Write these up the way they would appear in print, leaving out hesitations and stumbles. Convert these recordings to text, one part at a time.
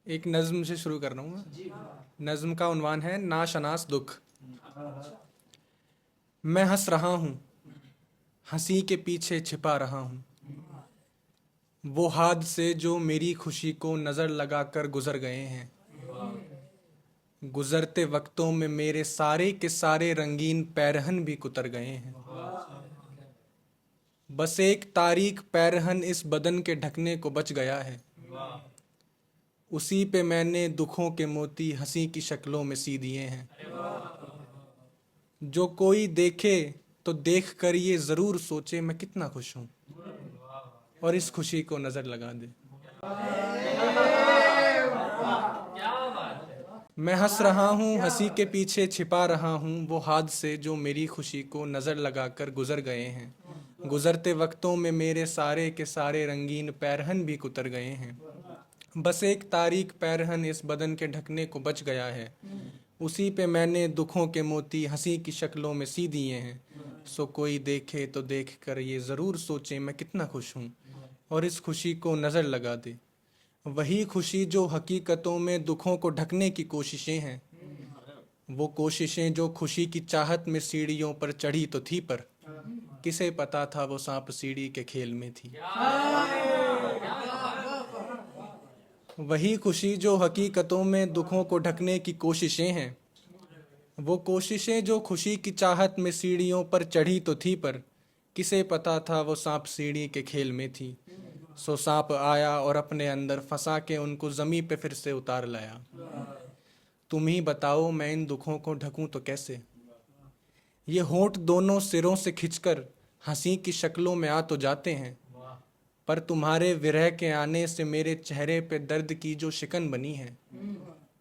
एक नज्म से शुरू कर रहा हूँ मैं। नज्म का उन्वान है नाशनास दुख। मैं हंस रहा हूँ, हंसी के पीछे छिपा रहा हूँ। वो हादसे जो मेरी खुशी को नज़र लगाकर गुजर गए हैं। गुजरते वक्तों में मेरे सारे के सारे रंगीन पैरहन भी कुतर गए हैं। बस एक तारीख पैरहन इस बदन के ढकने को बच गया है। उसी पे मैंने दुखों के मोती हंसी की शक्लों में सी दिए हैं। जो कोई देखे तो देख कर ये जरूर सोचे मैं कितना खुश हूं, और इस खुशी को नजर लगा दे। मैं हंस रहा हूँ, हंसी के पीछे छिपा रहा हूँ। वो हादसे जो मेरी खुशी को नजर लगाकर गुजर गए हैं। गुजरते वक्तों में मेरे सारे के सारे रंगीन पैरहन भी कुतर गए हैं। बस एक तारीख पैरहन इस बदन के ढकने को बच गया है। उसी पे मैंने दुखों के मोती हंसी की शक्लों में सी दिए हैं। सो कोई देखे तो देख कर ये ज़रूर सोचे मैं कितना खुश हूँ, और इस खुशी को नज़र लगा दे। वही खुशी जो हकीकतों में दुखों को ढकने की कोशिशें हैं। वो कोशिशें जो खुशी की चाहत में सीढ़ियों पर चढ़ी तो थी, पर किसे पता था वो सांप सीढ़ी के खेल में थी। वही खुशी जो हकीकतों में दुखों को ढकने की कोशिशें हैं। वो कोशिशें जो खुशी की चाहत में सीढ़ियों पर चढ़ी तो थी, पर किसे पता था वो सांप सीढ़ी के खेल में थी। सो सांप आया और अपने अंदर फंसा के उनको जमी पे फिर से उतार लाया। तुम ही बताओ मैं इन दुखों को ढकूं तो कैसे। ये होंठ दोनों सिरों से खिंचकर हंसी की शक्लों में आ तो जाते हैं, पर तुम्हारे विरह के आने से मेरे चेहरे पे दर्द की जो शिकन बनी है,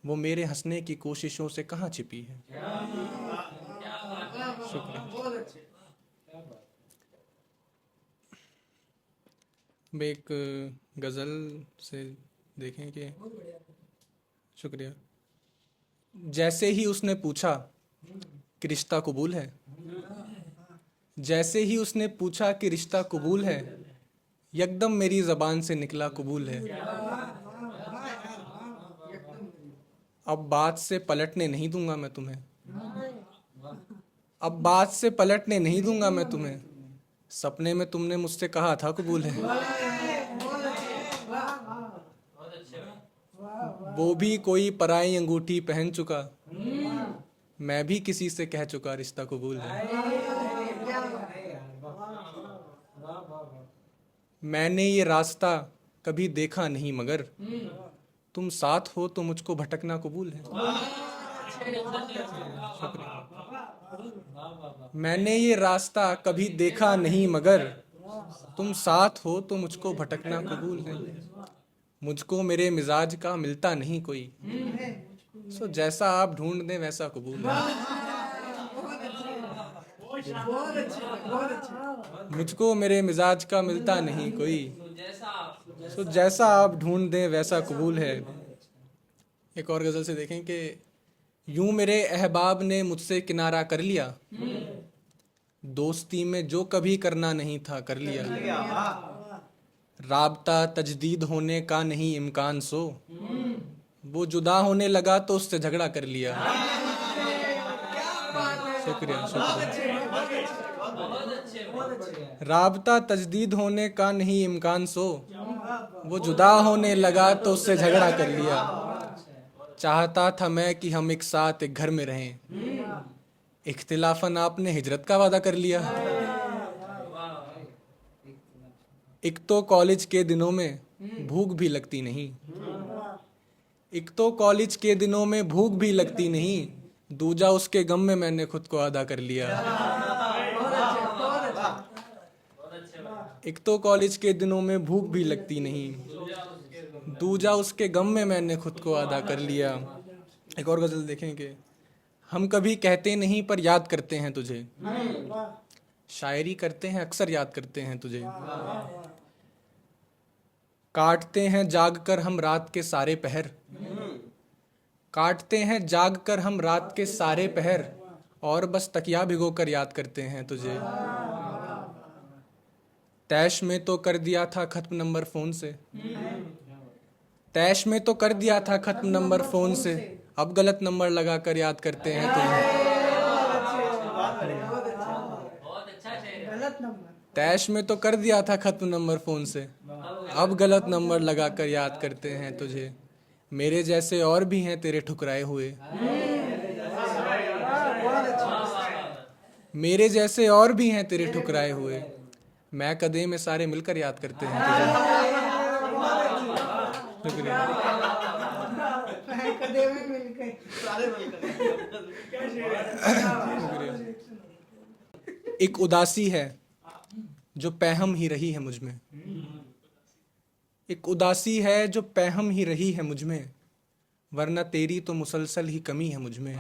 वो मेरे हंसने की कोशिशों से कहाँ छिपी है। शुक्रिया। अब एक गज़ल से देखें कि शुक्रिया। जैसे ही उसने पूछा कि रिश्ता कबूल है, जैसे ही उसने पूछा कि रिश्ता कबूल है, यकदम मेरी ज़बान से निकला कबूल है। अब बात से पलटने नहीं दूंगा मैं तुम्हें, अब बात से पलटने नहीं दूंगा मैं तुम्हें। सपने में तुमने मुझसे कहा था कबूल है। वो भी कोई पराई अंगूठी पहन चुका, मैं भी किसी से कह चुका रिश्ता कबूल है। मैंने ये रास्ता कभी देखा नहीं, मगर तुम साथ हो तो मुझको भटकना कबूल है। मैंने ये रास्ता कभी देखा नहीं, मगर तुम साथ हो तो मुझको भटकना कबूल है। मुझको मेरे मिजाज का मिलता नहीं कोई, सो जैसा आप ढूंढ दें वैसा कबूल है। मुझको मेरे मिजाज का मिलता नहीं कोई, सो जैसा आप ढूंढ दें वैसा कबूल है। एक और गज़ल से देखें कि यूं मेरे अहबाब ने मुझसे किनारा कर लिया। दोस्ती में जो कभी करना नहीं था कर लिया। राबता तजदीद होने का नहीं इम्कान, सो वो जुदा होने लगा तो उससे झगड़ा कर लिया। शुक्रिया शुक्रिया। राबता तजदीद होने का नहीं इम्कान, सो वो जुदा होने लगा तो उससे झगड़ा कर लिया। चाहता था मैं कि हम एक साथ एक घर में रहें, इख्तिलाफन आपने हिजरत का वादा कर लिया। एक तो कॉलेज के दिनों में भूख भी लगती नहीं, एक तो कॉलेज के दिनों में भूख भी लगती नहीं, दूजा उसके गम में मैंने खुद को आधा कर लिया। एक तो कॉलेज के दिनों में भूख भी लगती नहीं, दूजा उसके गम में मैंने खुद को आधा कर लिया। एक और गज़ल देखेंगे। हम कभी कहते नहीं पर याद करते हैं तुझे, शायरी करते हैं अक्सर याद करते हैं तुझे। काटते हैं जाग कर हम रात के सारे पहर, काटते हैं जाग कर हम रात के सारे पहर, और बस तकिया भिगो कर याद करते हैं तुझे। तैश में तो कर दिया था खत्म नंबर फ़ोन से, तैश में तो कर दिया था खत्म नंबर फोन से, अब गलत नंबर लगा कर याद करते हैं तुझे। तैश में तो कर दिया था खत्म नंबर फोन से, अब गलत नंबर लगा कर याद करते हैं तुझे। मेरे जैसे और भी हैं तेरे ठुकराए हुए, मेरे जैसे और भी हैं तेरे ठुकराए हुए। मैं कदे में सारे मिलकर याद करते हैं तुझे। शुक्रिया। एक उदासी है जो पैहम ही रही है मुझ में, एक उदासी है जो पैहम ही रही है मुझ में, वरना तेरी तो मुसलसल ही कमी है मुझ में।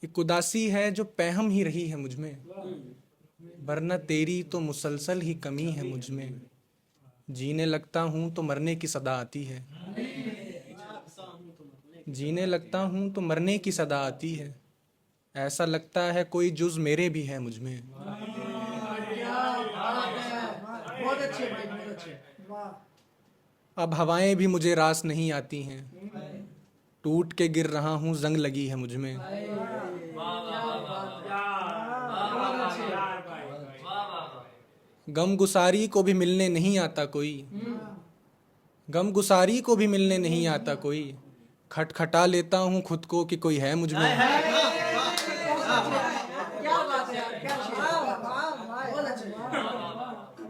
एक उदासी है जो पैहम ही रही है मुझ में, वरना तेरी तो मुसलसल ही कमी है मुझ में। जीने लगता हूं तो मरने की सदा आती है, जीने लगता हूं तो मरने की सदा आती है। ऐसा लगता है कोई जुज मेरे भी है मुझ में। अब हवाएं भी मुझे रास नहीं आती हैं, टूट के गिर रहा हूं जंग लगी है मुझ में। गम गुसारी को भी मिलने नहीं आता कोई, गम गुसारी को भी मिलने नहीं आता कोई। खटखटा लेता हूँ खुद को कि कोई है मुझ में।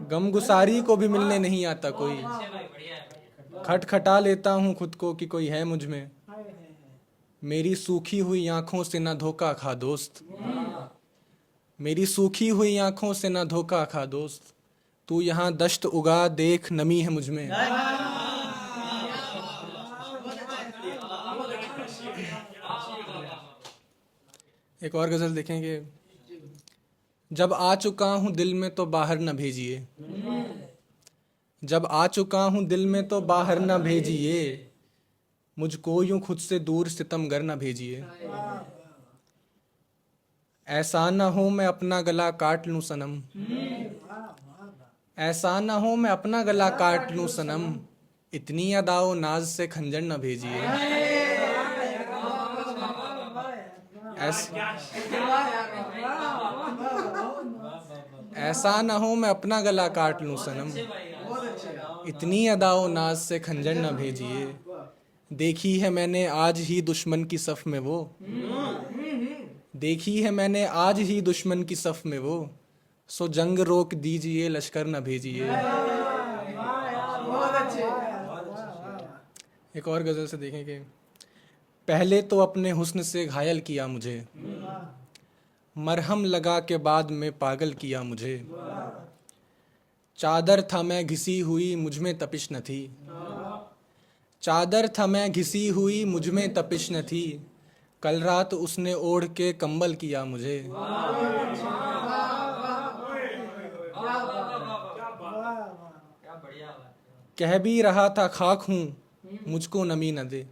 गम गुसारी को भी मिलने नहीं आता कोई, खटखटा लेता हूँ खुद को कि कोई है मुझ में। मेरी सूखी हुई आंखों से ना धोखा खा दोस्त, मेरी सूखी हुई आंखों से ना धोखा खा दोस्त। तू यहाँ दश्त उगा देख नमी है मुझ में। एक और गजल देखेंगे। जब आ चुका हूँ दिल में तो बाहर न भेजिए, जब आ चुका हूँ दिल में तो बाहर न भेजिए। मुझको यूं खुद से दूर सितमगर न भेजिए। ऐसा न हो मैं अपना गला काट लूं सनम, ऐसा न हो मैं अपना गला काट लूं सनम। इतनी अदाओ नाज से खंजर न भेजिए। ऐसा न हो मैं अपना गला काट लूं सनम, इतनी अदाओ नाज से खंजर न भेजिए। देखी है मैंने आज ही दुश्मन की सफ में वो, देखी है मैंने आज ही दुश्मन की सफ में वो। सो जंग रोक दीजिए लश्कर न भेजिए। एक और गजल से देखेंगे। पहले तो अपने हुस्न से घायल किया मुझे, मरहम लगा के बाद में पागल किया मुझे। चादर था मैं घिसी हुई मुझ में तपिश न थी, चादर था मैं घिसी हुई मुझ में तपिश न थी। कल रात उसने ओढ़ के कंबल किया मुझे। कह भी रहा था खाक हूँ मुझको नमी न दे,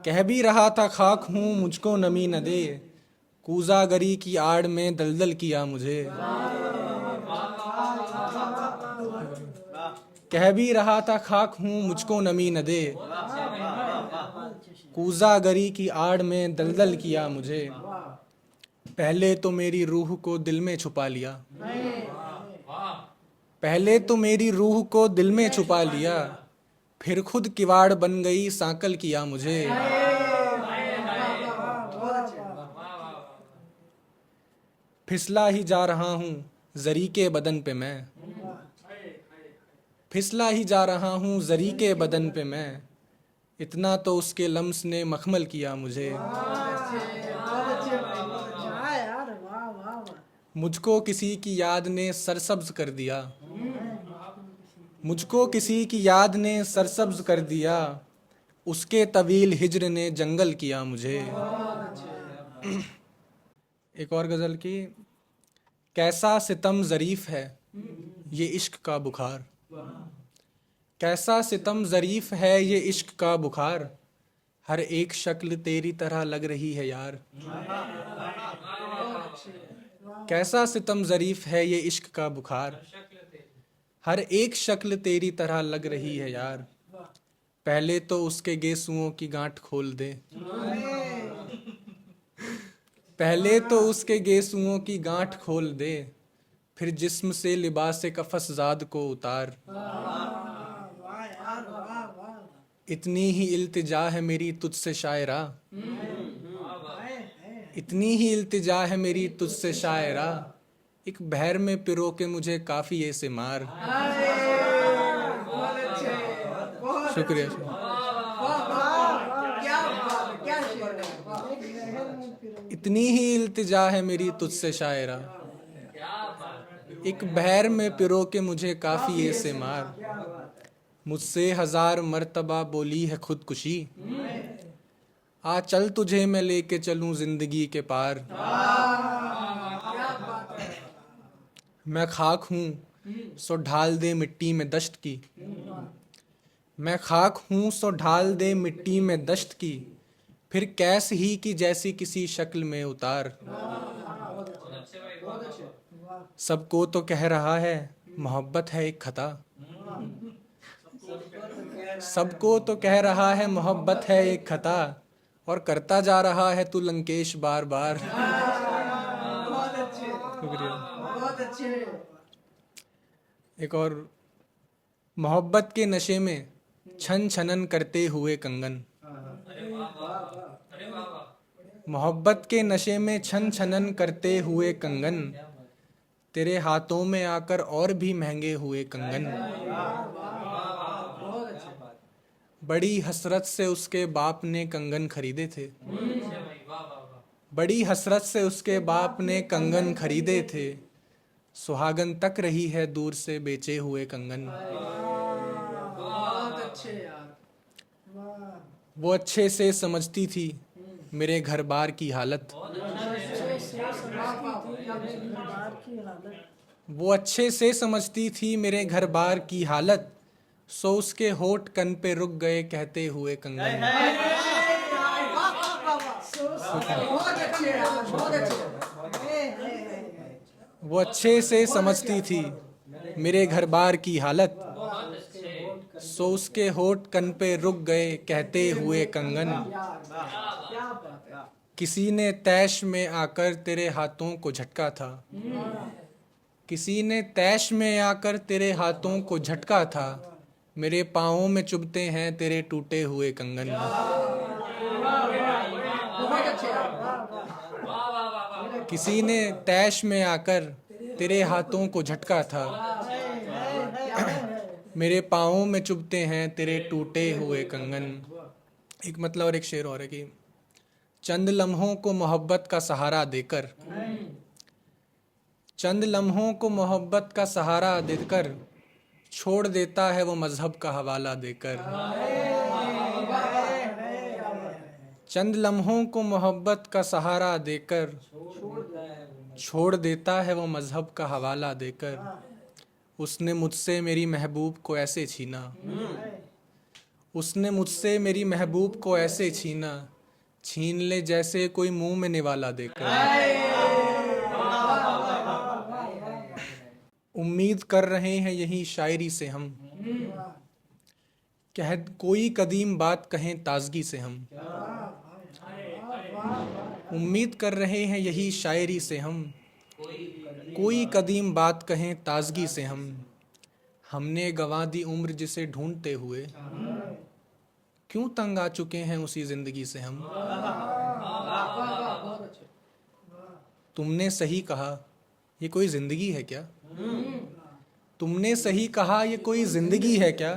कह भी रहा था खाक हूँ मुझको नमी न दे। कूज़ागरी की आड़ में दलदल किया मुझे। कह भी रहा था खाक हूँ मुझको नमी न दे, कूज़ागरी की आड़ में दलदल किया मुझे। पहले तो मेरी रूह को दिल में छुपा लिया, पहले तो मेरी रूह को दिल में छुपा लिया। फिर खुद किवाड़ बन गई सांकल किया मुझे। फिसला ही जा रहा हूँ जरी के बदन पे मैं, फिसला ही जा रहा हूँ जरी के बदन पे मैं। इतना तो उसके लम्स ने मखमल किया मुझे। मुझको किसी की याद ने सरसब्ज कर दिया, मुझको किसी की याद ने सरसब्ज कर दिया। उसके तवील हिज्र ने जंगल किया मुझे। एक और गज़ल की। कैसा सितम ज़रीफ़ है ये इश्क का बुखार, कैसा सितम ज़रीफ़ है ये इश्क का बुखार। हर एक शक्ल तेरी तरह लग रही है यार। कैसा सितम ज़रीफ़ है ये इश्क का बुखार। हर एक शक्ल तेरी तरह लग रही है यार, पहले तो उसके गेसुओं की गांठ खोल दे, पहले तो उसके गेसुओं की गांठ खोल दे, फिर जिस्म से लिबास कफस ज़ाद को उतार। इतनी ही इल्तिजा है मेरी तुझसे शायरा, इतनी ही इल्तिजा है मेरी तुझसे शायरा, एक बहर में पिरो के मुझे काफी ऐसे मार। शुक्रिया। इतनी ही इल्तिजा है मेरी तुझसे शायरा, एक बहर में पिरो के मुझे काफी ऐसे मार। मुझसे 1000 मर्तबा बोली है खुदकुशी, आ चल तुझे मैं लेके चलूं जिंदगी के पार। मैं खाक हूँ सो ढाल दे मिट्टी में दश्त की, मैं खाक हूँ सो ढाल दे मिट्टी में दश्त की, फिर कैस ही की जैसी किसी शक्ल में उतार। सबको तो कह रहा है मोहब्बत है एक खता, सबको तो कह रहा है मोहब्बत है एक खता, और करता जा रहा है तू लंकेश बार बार। एक और, मोहब्बत के नशे में छन छनन करते हुए कंगन, मोहब्बत के नशे में छन छनन करते हुए कंगन, तेरे हाथों में आकर और भी महंगे हुए कंगन। बड़ी हसरत से उसके बाप ने कंगन खरीदे थे, बड़ी हसरत से उसके बाप ने कंगन खरीदे थे, सुहागन तक रही है दूर से बेचे हुए कंगन। वो अच्छे से समझती थी मेरे घर बार की हालत, वो अच्छे से समझती थी मेरे घर बार की हालत, सो उसके होठ कन पे रुक गए कहते हुए कंगन। वो अच्छे से समझती थी मेरे घर बार की हालत, सो उसके होठ कन पे रुक गए कहते हुए कंगन। किसी ने तैश में आकर तेरे हाथों को झटका था, किसी ने तैश में आकर तेरे हाथों को झटका था, मेरे पाँवों में चुभते हैं तेरे टूटे हुए कंगन। किसी ने तैश में आकर तेरे हाथों को झटका था, मेरे पाँवों में चुभते हैं तेरे टूटे हुए कंगन। एक मतलब और एक शेर और है कि चंद लम्हों को मोहब्बत का सहारा देकर, चंद लम्हों को मोहब्बत का सहारा देकर, छोड़ देता है वो मजहब का हवाला देकर। चंद लम्हों को मोहब्बत का सहारा देकर, छोड़ देता है वो मजहब का हवाला देकर। उसने मुझसे मेरी महबूब को ऐसे छीना, उसने मुझसे मेरी महबूब को ऐसे छीना, छीन ले जैसे कोई मुंह में निवाला देकर। उम्मीद कर रहे हैं यही शायरी से हम, कह कोई कदीम बात कहें ताजगी से हम। उम्मीद कर रहे हैं यही शायरी से हम, कोई कदीम बात कहें ताजगी से हम। हमने गंवा दी उम्र जिसे ढूंढते हुए, क्यों तंग आ चुके हैं उसी जिंदगी से हम। तुमने सही कहा ये कोई जिंदगी है क्या, तुमने सही कहा ये कोई जिंदगी है क्या,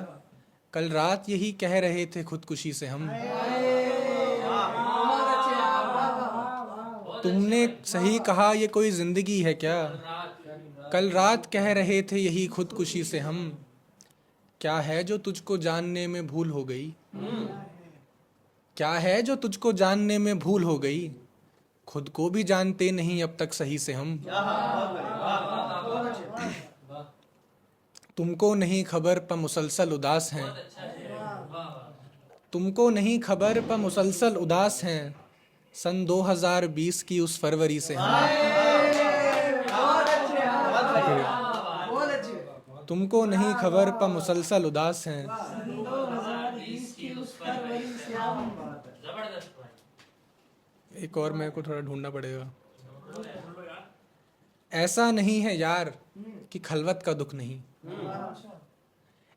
कल रात यही कह रहे थे खुदकुशी से हम। तुमने सही कहा ये कोई जिंदगी है क्या, कल रात कह रहे थे यही खुदकुशी से हम। क्या है जो तुझको जानने में भूल हो गई, क्या है जो तुझको जानने में भूल हो गई, खुद को भी जानते नहीं अब तक सही से हम। तुमको नहीं खबर पर मुसलसल उदास हैं, तुमको नहीं खबर पर मुसलसल उदास हैं, सन 2020 की उस फरवरी से हम। तुमको नहीं खबर पर मुसलसल उदास हैं। 2020 की उस फरवरी श्याम। जबरदस्त भाई। एक और मेरे को थोड़ा ढूंढना पड़ेगा। ऐसा नहीं है यार कि खलवत का दुख नहीं,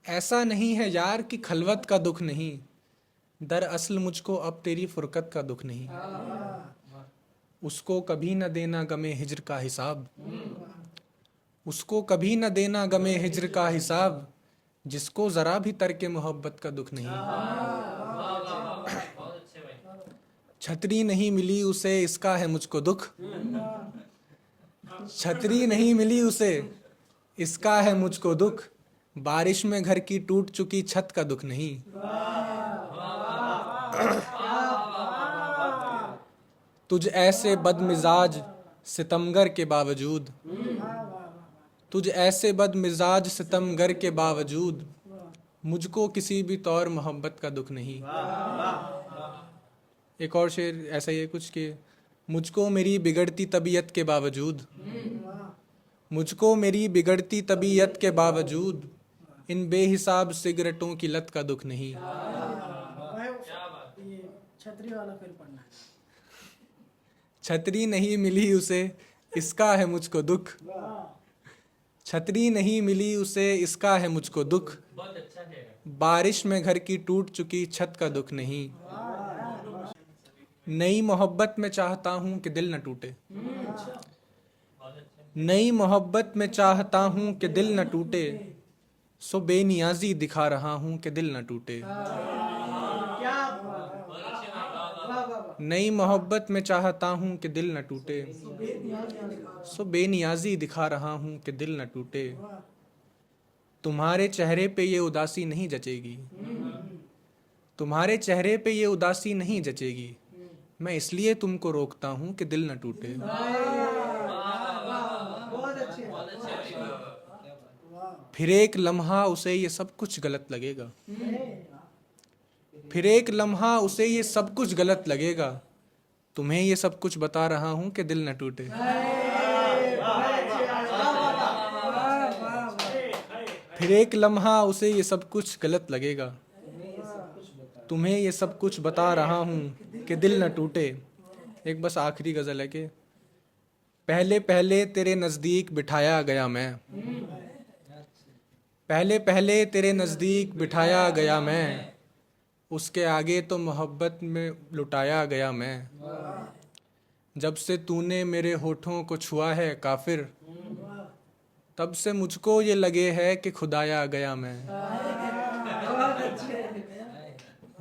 ऐसा नहीं है यार कि खलवत का दुख नहीं, दरअसल मुझको अब तेरी फुरकत का दुख नहीं। उसको कभी न देना गमे हिज्र का हिसाब, उसको कभी न देना गमे हिज्र का हिसाब, जिसको जरा भी तर्क मोहब्बत का दुख नहीं। बहुत अच्छे भाई। छतरी नहीं मिली उसे इसका है मुझको दुख, छतरी नहीं मिली उसे इसका है मुझको दुख, बारिश में घर की टूट चुकी छत का दुख नहीं। तुझ ऐसे बदमिजाज सितमगर के बावजूद, तुझ ऐसे बदमिजाज सितमगर के बावजूद, मुझको किसी भी तौर मोहब्बत का दुख नहीं। एक और शेर ऐसा ही है कुछ कि मुझको मेरी बिगड़ती तबीयत के बावजूद, मुझको मेरी बिगड़ती तबीयत के बावजूद, इन बेहिसाब सिगरेटों की लत का दुख नहीं। ये छतरी वाला फिर पढ़ना है। छतरी नहीं मिली उसे इसका है मुझको दुख, छतरी नहीं मिली उसे इसका है मुझको दुख, बहुत अच्छा है। बारिश में घर की टूट चुकी छत का दुख नहीं। नई मोहब्बत में चाहता हूँ कि दिल न टूटे, नई मोहब्बत में चाहता हूँ कि दिल न टूटे, सो बेनियाजी दिखा रहा हूँ कि दिल न टूटे। क्या बात। नई मोहब्बत में चाहता हूँ कि दिल न टूटे, सो बेनियाजी दिखा रहा हूँ कि दिल न टूटे। तुम्हारे चेहरे पे ये उदासी नहीं जचेगी, तुम्हारे चेहरे पे ये उदासी नहीं जचेगी, मैं इसलिए तुमको रोकता हूँ कि दिल न टूटे। बहुत अच्छे। फिर एक लम्हा उसे ये सब कुछ गलत लगेगा, फिर एक लम्हा उसे ये सब कुछ गलत लगेगा, तुम्हें ये सब कुछ बता रहा हूँ कि दिल न टूटे। फिर एक लम्हा उसे ये सब कुछ गलत लगेगा, तुम्हें ये सब कुछ बता रहा हूँ कि दिल न टूटे। एक बस आखिरी गज़ल है कि पहले पहले तेरे नज़दीक बिठाया गया मैं, पहले पहले तेरे नज़दीक बिठाया गया मैं, उसके आगे तो मोहब्बत में लुटाया गया मैं। जब से तूने मेरे होठों को छुआ है काफिर, तब से मुझको ये लगे है कि खुदाया गया मैं।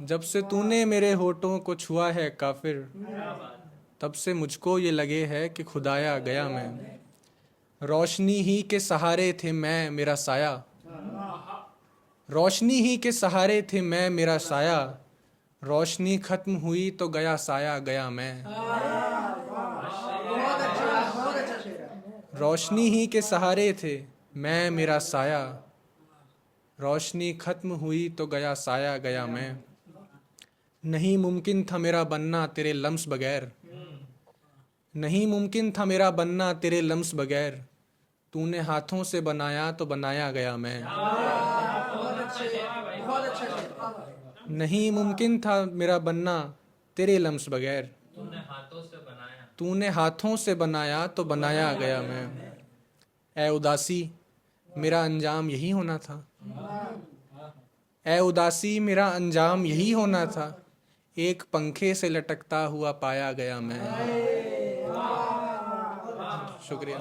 जब से तूने मेरे होठों को छुआ है काफिर, तब से मुझको ये लगे है कि खुदाया गया मैं। रोशनी ही के सहारे थे मैं मेरा साया, रोशनी ही के सहारे थे मैं मेरा साया, रोशनी खत्म हुई तो गया साया गया मैं। रोशनी ही के सहारे थे मैं मेरा साया, रोशनी खत्म हुई तो गया साया गया मैं। नहीं मुमकिन था मेरा बनना तेरे लम्स बगैर, नहीं मुमकिन था मेरा बनना तेरे लम्स बगैर, तूने हाथों से बनाया तो बनाया गया मैं। नहीं मुमकिन था मेरा बनना तेरे लम्स बगैर, तूने हाथों से बनाया, तूने हाथों से बनाया तो बनाया गया मैं। ए उदासी मेरा अंजाम यही होना था, ए उदासी मेरा अंजाम यही होना था, एक पंखे से लटकता हुआ पाया गया मैं। शुक्रिया।